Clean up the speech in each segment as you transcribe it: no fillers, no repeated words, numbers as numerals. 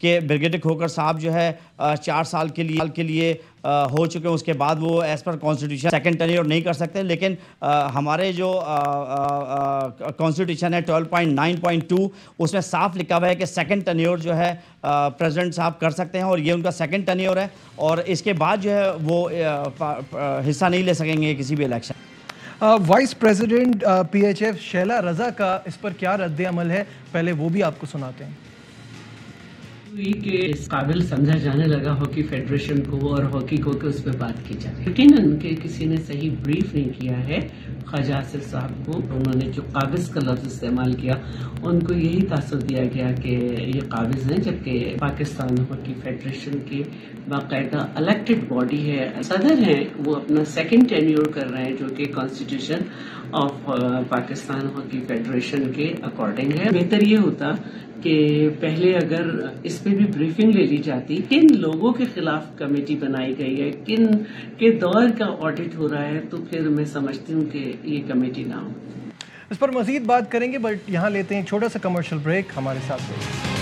کہ بریگیڈیئر کھوکھر صاحب جو ہے 4 سال کے لیے ہو چکے ہیں، اس کے بعد وہ as per constitution second tenure نہیں کر سکتے، لیکن ہمارے جو کانسٹیٹیوشن ہے 12.9.2 اس میں صاف لکھا ہوا ہے کہ سیکنڈ ٹینیور جو ہے پریزیڈنٹ صاحب کر سکتے ہیں، اور یہ ان کا سیکنڈ ٹینیور ہے، اور اس کے بعد جو ہے وہ حصہ نہیں لے سکیں گے کسی بھی election. Vice president P H F Sheila Raza کا اس پر کیا رد عمل ہے، پہلے وہ بھی آپ کو سناتے ہیں۔ کہ اس قابل سمجھا جانے لگا ہاکی فیڈریشن کو اور ہاکی کو کہ اس پہ بات کی جائے، یقیناً کہ کسی نے صحیح بریف نہیں کیا ہے خواجہ آصف صاحب کو۔ انہوں نے جو قابض کا لفظ استعمال کیا، ان کو یہی تاثر دیا گیا کہ یہ قابض ہیں، جبکہ پاکستان ہاکی فیڈریشن کی باقاعدہ الیکٹڈ باڈی ہے، صدر ہیں، وہ اپنا سیکنڈ ٹینیور کر رہے ہیں جو کہ constitution of Pakistan hockey federation کے اکارڈنگ ہے۔ بہتر یہ ہوتا کہ پہلے اگر اس پہ بھی بریفنگ لے لی جاتی، کن لوگوں کے خلاف کمیٹی بنائی گئی ہے، کن کے دور کا آڈٹ ہو رہا ہے، تو پھر میں سمجھتی ہوں کہ یہ کمیٹی نہ ہو۔ اس پر مزید بات کریں گے، بٹ یہاں لیتے ہیں چھوٹا سا کمرشل بریک، ہمارے ساتھ رہیے۔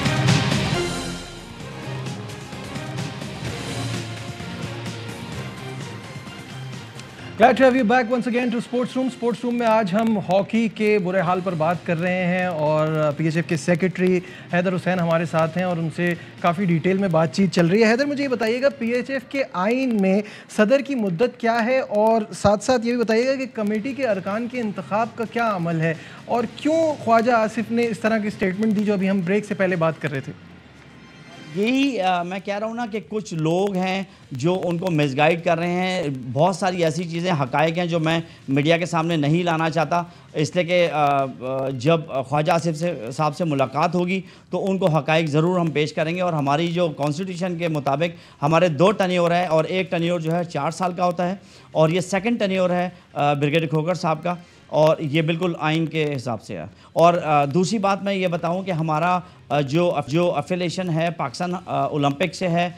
Glad to have you back once again to Sports Room. Sports Room میں آج ہم ہاکی کے برے حال پر بات کر رہے ہیں، اور پی ایچ ایف کے سیکرٹری حیدر حسین ہمارے ساتھ ہیں اور ان سے کافی ڈیٹیل میں بات چیت چل رہی ہے۔ حیدر، مجھے یہ بتائیے گا پی ایچ ایف کے آئین میں صدر کی مدت کیا ہے، اور ساتھ ساتھ یہ بھی بتائیے گا کہ کمیٹی کے ارکان کے انتخاب کا کیا عمل ہے، اور کیوں خواجہ آصف نے اس طرح کی اسٹیٹمنٹ دی جو ابھی ہم بریک سے پہلے بات کر رہے تھے؟ یہی میں کہہ رہا ہوں نا کہ کچھ لوگ ہیں جو ان کو مس گائیڈ کر رہے ہیں۔ بہت ساری ایسی چیزیں حقائق ہیں جو میں میڈیا کے سامنے نہیں لانا چاہتا، اس لیے کہ جب خواجہ آصف صاحب سے ملاقات ہوگی تو ان کو حقائق ضرور ہم پیش کریں گے۔ اور ہماری جو کانسٹیٹیوشن کے مطابق ہمارے 2 ٹینیور ہیں، اور ایک ٹینیور جو ہے 4 سال کا ہوتا ہے، اور یہ سیکنڈ ٹینیور ہے بریگیڈیئر کھوکھر صاحب کا، اور یہ بالکل آئین کے حساب سے ہے۔ اور دوسری بات میں یہ بتاؤں کہ ہمارا جو افیلیشن ہے پاکستان اولمپک سے ہے،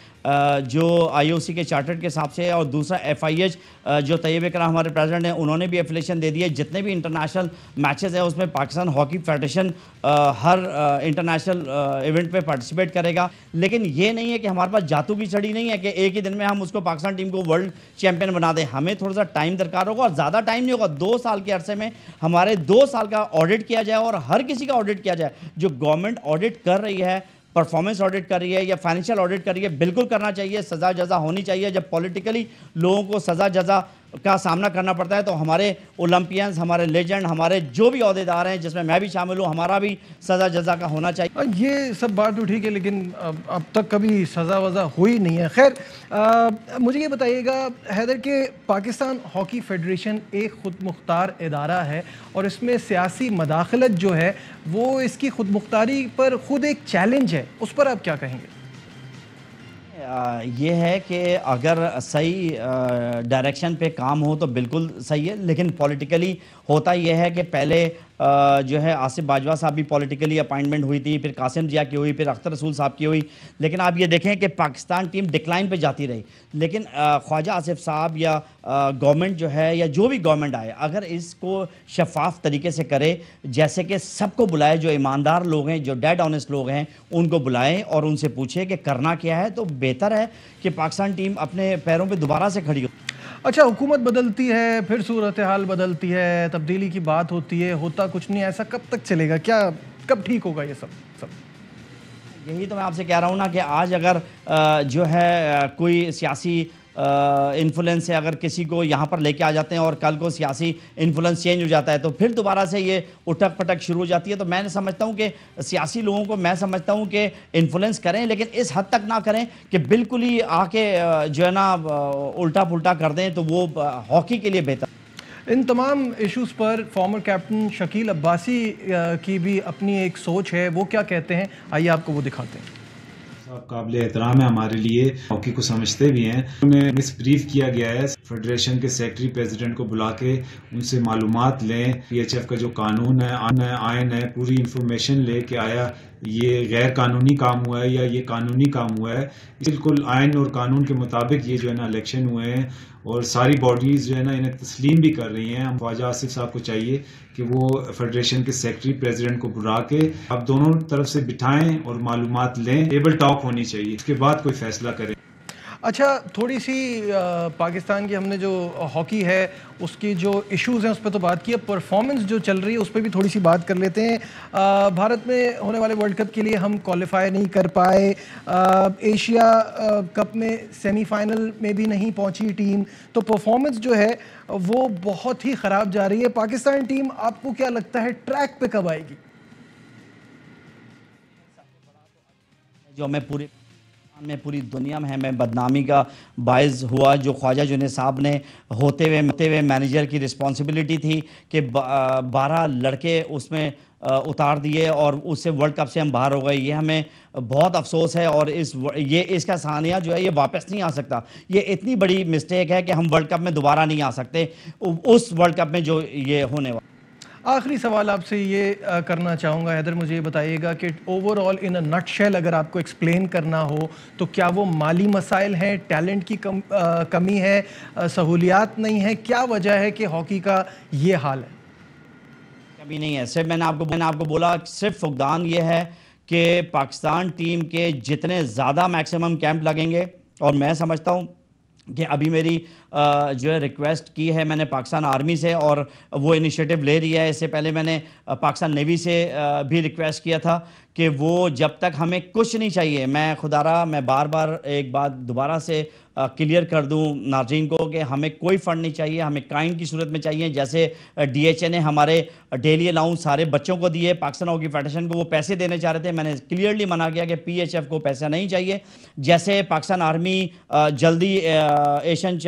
جو آئی او سی کے چارٹر کے حساب سے ہے، اور دوسرا ایف آئی ایچ جو طیب اکرام ہمارے پریزیڈنٹ ہیں انہوں نے بھی افیلیشن دے دی ہے۔ جتنے بھی انٹرنیشنل میچز ہیں اس میں پاکستان ہاکی فیڈریشن ہر انٹرنیشنل ایونٹ پہ پارٹیسپیٹ کرے گا، لیکن یہ نہیں ہے کہ ہمارے پاس جاتو کی چھڑی نہیں ہے کہ ایک ہی دن میں ہم اس کو پاکستان ٹیم کو ورلڈ چیمپئن بنا دیں۔ ہمیں تھوڑا سا ٹائم درکار ہوگا، اور زیادہ ٹائم نہیں ہوگا، 2 سال کے عرصے میں ہمارے 2 سال کا آڈٹ کیا جائے، اور ہر کسی کا آڈٹ کیا جائے۔ جو گورنمنٹ آڈٹ کر رہی ہے، پرفارمنس آڈٹ کر رہی ہے یا فائنینشیل آڈٹ کر رہی ہے، بالکل کرنا چاہیے، سزا جزا ہونی چاہیے۔ جب پولیٹیکلی لوگوں کو سزا جزا کا سامنا کرنا پڑتا ہے تو ہمارے اولمپئنز، ہمارے لیجنڈ، ہمارے جو بھی عہدیدار ہیں جس میں بھی شامل ہوں، ہمارا بھی سزا جزا کا ہونا چاہیے۔ یہ سب بات تو ٹھیک ہے، لیکن اب تک کبھی سزا وزا ہوئی نہیں ہے۔ خیر، مجھے یہ بتائیے گا حیدر کہ پاکستان ہاکی فیڈریشن ایک خود مختار ادارہ ہے، اور اس میں سیاسی مداخلت جو ہے وہ اس کی خود مختاری پر خود ایک چیلنج ہے، اس پر آپ کیا کہیں گے؟ یہ ہے کہ اگر صحیح ڈائریکشن پہ کام ہو تو بالکل صحیح ہے، لیکن پولیٹیکلی ہوتا یہ ہے کہ پہلے جو ہے آصف باجوہ صاحب بھی پولیٹیکلی اپائنٹمنٹ ہوئی تھی، پھر قاسم ضیاء کی ہوئی، پھر اختر رسول صاحب کی ہوئی، لیکن آپ یہ دیکھیں کہ پاکستان ٹیم ڈکلائن پہ جاتی رہی۔ لیکن خواجہ آصف صاحب یا گورنمنٹ جو ہے یا جو بھی گورنمنٹ آئے، اگر اس کو شفاف طریقے سے کرے، جیسے کہ سب کو بلائے، جو ایماندار لوگ ہیں، جو ڈیڈ آنیسٹ لوگ ہیں، ان کو بلائیں اور ان سے پوچھے کہ کرنا کیا ہے، تو بہتر ہے کہ پاکستان ٹیم اپنے پیروں پہ دوبارہ سے کھڑی ہو۔ اچھا، حکومت بدلتی ہے، پھر صورتحال بدلتی ہے، تبدیلی کی بات ہوتی ہے، ہوتا کچھ نہیں، ایسا کب تک چلے گا؟ کیا کب ٹھیک ہوگا یہ سب؟ یہی تو میں آپ سے کہہ رہا ہوں نا کہ آج اگر جو ہے کوئی سیاسی انفلوئنس ہے، اگر کسی کو یہاں پر لے کے آ جاتے ہیں اور کل کو سیاسی انفلوئنس چینج ہو جاتا ہے تو پھر دوبارہ سے یہ اٹھک پٹک شروع ہو جاتی ہے۔ تو میں سمجھتا ہوں کہ سیاسی لوگوں کو میں سمجھتا ہوں کہ انفلوئنس کریں، لیکن اس حد تک نہ کریں کہ بالکل ہی آ کے جو ہے نا الٹا پلٹا کر دیں، تو وہ ہاکی کے لیے بہتر۔ ان تمام ایشوز پر فارمر کیپٹن شکیل عباسی کی بھی اپنی ایک سوچ ہے، وہ کیا کہتے ہیں آئیے آپ کو وہ دکھاتے ہیں۔ قابل احترام ہے ہمارے لیے، ہاکی کو سمجھتے بھی ہیں، انہیں مس بریف کیا گیا ہے۔ فیڈریشن کے سیکرٹری پریزیڈنٹ کو بلا کے ان سے معلومات لیں. پی ایچ ایف کا جو قانون ہے، آئین ہے، پوری انفارمیشن لے کے آیا یہ غیر قانونی کام ہوا ہے یا یہ قانونی کام ہوا ہے. بالکل آئین اور قانون کے مطابق یہ جو ہے نا الیکشن ہوئے ہیں، اور ساری باڈیز جو ہے نا انہیں تسلیم بھی کر رہی ہیں. ہم خواجہ آصف صاحب کو چاہیے کہ وہ فیڈریشن کے سیکرٹری پریزیڈنٹ کو بلا کے اب دونوں طرف سے بٹھائیں اور معلومات لیں. ٹیبل ٹاک ہونی چاہیے، اس کے بعد کوئی فیصلہ کریں. اچھا، تھوڑی سی پاکستان کی ہم نے جو ہاکی ہے اس کی جو ایشوز ہیں اس پہ تو بات کی ہے، پرفارمنس جو چل رہی ہے اس پہ بھی تھوڑی سی بات کر لیتے ہیں. بھارت میں ہونے والے ورلڈ کپ کے لیے ہم کوالیفائی نہیں کر پائے، ایشیا کپ میں سیمی فائنل میں بھی نہیں پہنچی ٹیم، تو پرفارمنس جو ہے وہ بہت ہی خراب جا رہی ہے. پاکستان ٹیم آپ کو کیا لگتا ہے ٹریک پہ کب آئے گی؟ جو میں پوری دنیا میں ہے، میں بدنامی کا باعث ہوا. جو خواجہ جنید صاحب نے ہوتے ہوئے مینیجر کی رسپانسبلٹی تھی کہ 12 لڑکے اس میں اتار دیے اور اس سے ورلڈ کپ سے ہم باہر ہو گئے. یہ ہمیں بہت افسوس ہے اور اس کا ثانیہ جو ہے یہ واپس نہیں آ سکتا. یہ اتنی بڑی مسٹیک ہے کہ ہم ورلڈ کپ میں دوبارہ نہیں آ سکتے اس ورلڈ کپ میں جو یہ ہونے والا. آخری سوال آپ سے یہ کرنا چاہوں گا حیدر، مجھے یہ بتائیے گا کہ اوور آل ان اے نٹ شیل اگر آپ کو ایکسپلین کرنا ہو تو کیا وہ مالی مسائل ہیں، ٹیلنٹ کی کمی ہے، سہولیات نہیں ہے، کیا وجہ ہے کہ ہاکی کا یہ حال ہے؟ کبھی نہیں ہے. صرف میں نے آپ کو بولا، صرف فقدان یہ ہے کہ پاکستان ٹیم کے جتنے زیادہ میکسیمم کیمپ لگیں گے، اور میں سمجھتا ہوں کہ ابھی میری جو ہے ریکویسٹ کی ہے میں نے پاکستان آرمی سے اور وہ انیشیٹو لے رہی ہے. اس سے پہلے میں نے پاکستان نیوی سے بھی ریکویسٹ کیا تھا کہ وہ جب تک ہمیں کچھ نہیں چاہیے، میں خدا رہا میں بار بار ایک بات دوبارہ سے کلیئر کر دوں ناظرین کو کہ ہمیں کوئی فنڈ نہیں چاہیے، ہمیں کائنڈ کی صورت میں چاہیے. جیسے ڈی ایچ اے نے ہمارے ڈیلی الاؤنس سارے بچوں کو دیے، پاکستان ہاکی فیڈریشن کو وہ پیسے دینے چاہ رہے تھے، میں نے کلیئرلی منع کیا کہ پی ایچ ایف کو پیسہ نہیں چاہیے. جیسے پاکستان آرمی جلدی ایشین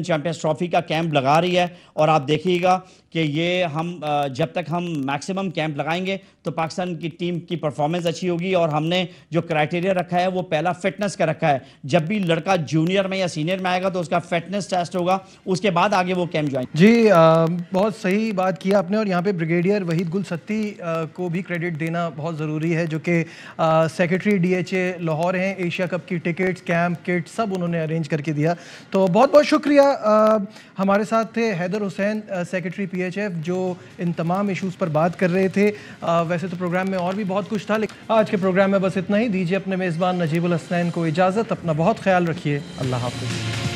چیمپئنز ٹرافی کا کیمپ لگا رہی ہے، اور آپ دیکھیے گا کہ یہ ہم جب تک ہم میکسیمم کیمپ لگائیں گے تو پاکستان کی ٹیم کی پرفارمنس اچھی ہوگی. اور ہم نے جو کرائٹیریا رکھا ہے وہ پہلا فٹنس کا رکھا ہے. جب بھی لڑکا جونیئر میں یا سینئر میں آئے گا تو اس کا فٹنس ٹیسٹ ہوگا، اس کے بعد آگے وہ کیمپ جوائن. جی بہت صحیح بات کی آپ نے، اور یہاں پہ بریگیڈیئر وحید گل ستی کو بھی کریڈٹ دینا بہت ضروری ہے، جو کہ secretary D H A Lahore ہیں. ایشیا کپ کی ٹکٹس، کیمپ، کٹ سب انہوں نے ارینج کر کے دیا. تو بہت بہت شکریہ. ہمارے ساتھ تھے حیدر حسین، سیکرٹری پی ایچ ایف، جو ان تمام ایشوز پر بات کر رہے تھے. ویسے تو پروگرام میں اور بھی بہت کچھ تھا، لیکن آج کے پروگرام میں بس اتنا ہی. دیجیے اپنے میزبان نجیب الحسنین کو اجازت. اپنا بہت خیال رکھیے. اللہ حافظ.